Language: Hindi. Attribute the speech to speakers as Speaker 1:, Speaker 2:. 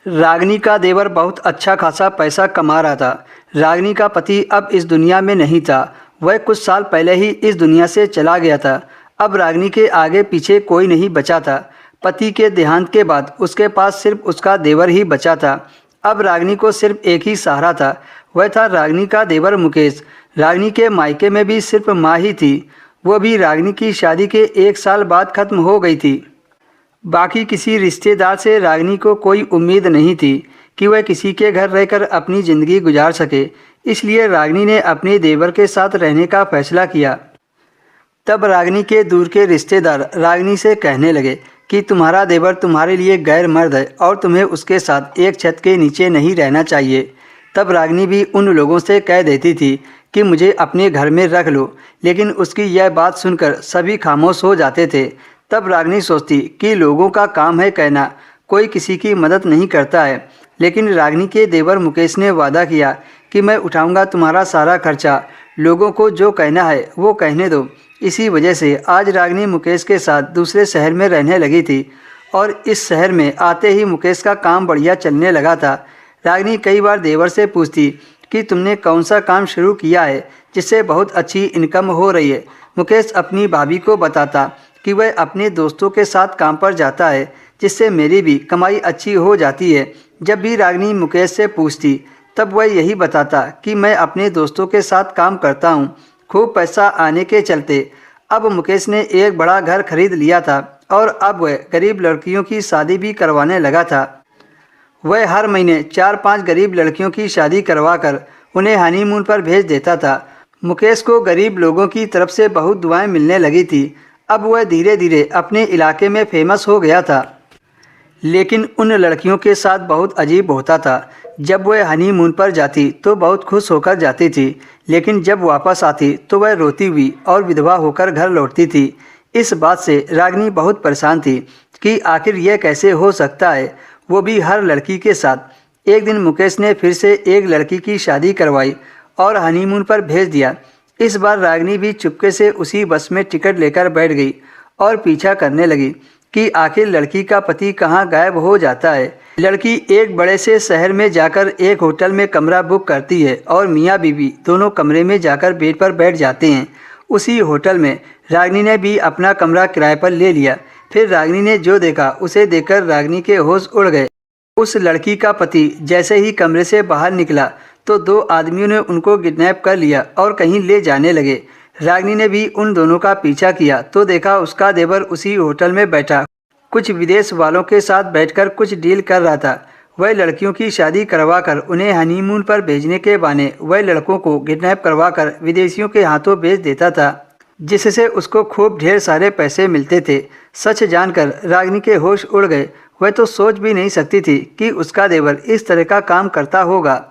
Speaker 1: रागिनी का देवर बहुत अच्छा खासा पैसा कमा रहा था। रागिनी का पति अब इस दुनिया में नहीं था। वह कुछ साल पहले ही इस दुनिया से चला गया था। अब रागिनी के आगे पीछे कोई नहीं बचा था। पति के देहांत के बाद उसके पास सिर्फ उसका देवर ही बचा था। अब रागिनी को सिर्फ एक ही सहारा था, वह था रागिनी का देवर मुकेश। रागिनी के मायके में भी सिर्फ माँ ही थी, वो भी रागिनी की शादी के 1 साल बाद खत्म हो गई थी। बाकी किसी रिश्तेदार से रागिनी को कोई उम्मीद नहीं थी कि वह किसी के घर रहकर अपनी ज़िंदगी गुजार सके। इसलिए रागिनी ने अपने देवर के साथ रहने का फैसला किया। तब रागिनी के दूर के रिश्तेदार रागिनी से कहने लगे कि तुम्हारा देवर तुम्हारे लिए गैर मर्द है और तुम्हें उसके साथ एक छत के नीचे नहीं रहना चाहिए। तब रागिनी भी उन लोगों से कह देती थी कि मुझे अपने घर में रख लो, लेकिन उसकी यह बात सुनकर सभी खामोश हो जाते थे। तब रागिनी सोचती कि लोगों का काम है कहना, कोई किसी की मदद नहीं करता है। लेकिन रागिनी के देवर मुकेश ने वादा किया कि मैं उठाऊंगा तुम्हारा सारा खर्चा, लोगों को जो कहना है वो कहने दो। इसी वजह से आज रागिनी मुकेश के साथ दूसरे शहर में रहने लगी थी और इस शहर में आते ही मुकेश का काम बढ़िया चलने लगा था। रागिनी कई बार देवर से पूछती कि तुमने कौन सा काम शुरू किया है जिससे बहुत अच्छी इनकम हो रही है। मुकेश अपनी भाभी को बताता कि वह अपने दोस्तों के साथ काम पर जाता है जिससे मेरी भी कमाई अच्छी हो जाती है। जब भी रागिनी मुकेश से पूछती तब वह यही बताता कि मैं अपने दोस्तों के साथ काम करता हूँ। खूब पैसा आने के चलते अब मुकेश ने एक बड़ा घर खरीद लिया था और अब वह गरीब लड़कियों की शादी भी करवाने लगा था। वह हर महीने 4-5 गरीब लड़कियों की शादी करवाकर उन्हें हनीमून पर भेज देता था। मुकेश को गरीब लोगों की तरफ से बहुत दुआएं मिलने लगी थी। अब वह धीरे धीरे अपने इलाके में फेमस हो गया था। लेकिन उन लड़कियों के साथ बहुत अजीब होता था। जब वह हनीमून पर जाती तो बहुत खुश होकर जाती थी, लेकिन जब वापस आती तो वह रोती हुई और विधवा होकर घर लौटती थी। इस बात से रागिनी बहुत परेशान थी कि आखिर यह कैसे हो सकता है, वो भी हर लड़की के साथ। एक दिन मुकेश ने फिर से एक लड़की की शादी करवाई और हनीमून पर भेज दिया। इस बार रागिनी भी चुपके से उसी बस में टिकट लेकर बैठ गई और पीछा करने लगी कि आखिर लड़की का पति कहाँ गायब हो जाता है। लड़की एक बड़े से शहर में जाकर एक होटल में कमरा बुक करती है और मियाँ बीवी दोनों कमरे में जाकर बेड पर बैठ जाते हैं। उसी होटल में रागिनी ने भी अपना कमरा किराए पर ले लिया। फिर रागिनी ने जो देखा उसे देखकर रागिनी के होश उड़ गए। उस लड़की का पति जैसे ही कमरे से बाहर निकला तो 2 आदमियों ने उनको किडनैप कर लिया और कहीं ले जाने लगे। रागिनी ने भी उन दोनों का पीछा किया तो देखा उसका देवर उसी होटल में बैठा कुछ विदेश वालों के साथ बैठकर कुछ डील कर रहा था। वह लड़कियों की शादी करवाकर उन्हें हनीमून पर भेजने के बहाने वह लड़कों को किडनैप करवाकर विदेशियों के हाथों बेच देता था, जिससे उसको खूब ढेर सारे पैसे मिलते थे। सच जानकर रागिनी के होश उड़ गए। वह तो सोच भी नहीं सकती थी कि उसका देवर इस तरह का काम करता होगा।